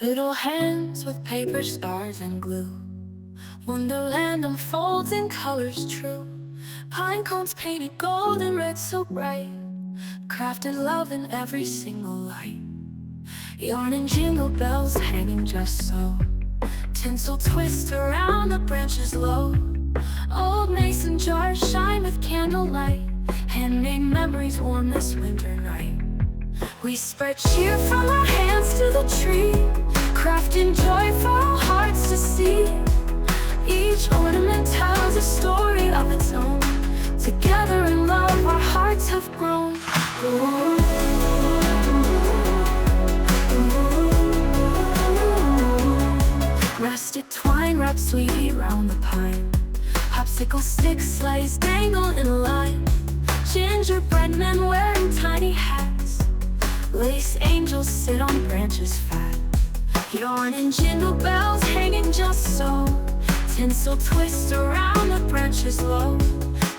Little hands with paper, stars, and glue. Wonderland unfolds in colors true. Pine cones painted gold and red so bright. Crafted love in every single light. Yarn and jingle bells hanging just so. Tinsel twist around the branches low. Old mason jars shine with candlelight. Handmade memories warm this winter night. We spread cheer from our hands to the tree, crafting joy for our hearts to see. Each ornament tells a story of its own. Together in love our hearts have grown. Rusted twine wrapped sweetly round the pine. Popsicle sticks, sleighs dangle in a line. Gingerbread men wearing tiny hats. Lace angels sit on branches fat. Yarn and jingle bells hanging just so. Tinsel twist around the branches low.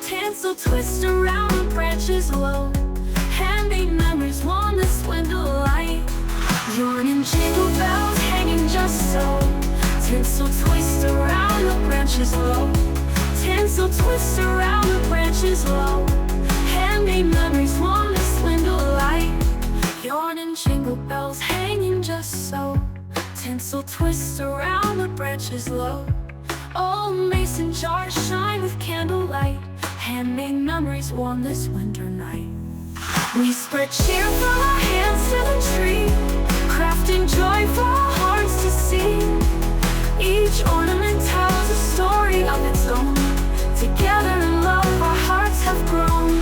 Tinsel twist around the branches low. Handmade memories warm this window light. Yarn and jingle bells hanging just so. Tinsel twist around the branches low. Tinsel twist around the branches low. Handmade memories warm this window light. Yarn and jingle bells hanging just so. Tinsel twist around the branches low. Old mason jars shine with candlelight. Handmade memories warm this winter night. We spread cheer from our hands to the tree, crafting joy for our hearts to see. Each ornament tells a story of its own. Together in love our hearts have grown.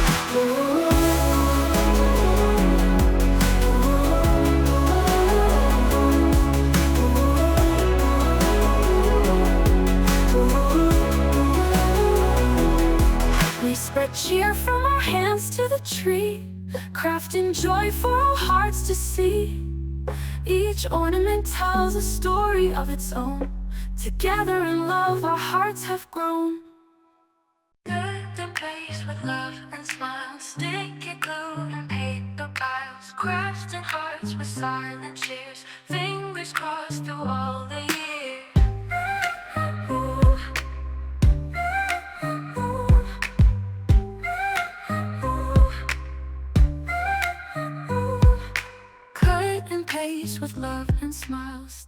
We spread cheer from our hands to the tree, crafting joy for our hearts to see. Each ornament tells a story of its own. Together in love our hearts have grown. Good and place with love and smiles. Sticky glue and paper piles. Crafting hearts with silent cheers. Fingers crossed through all the years. Cut and paste with love and smiles.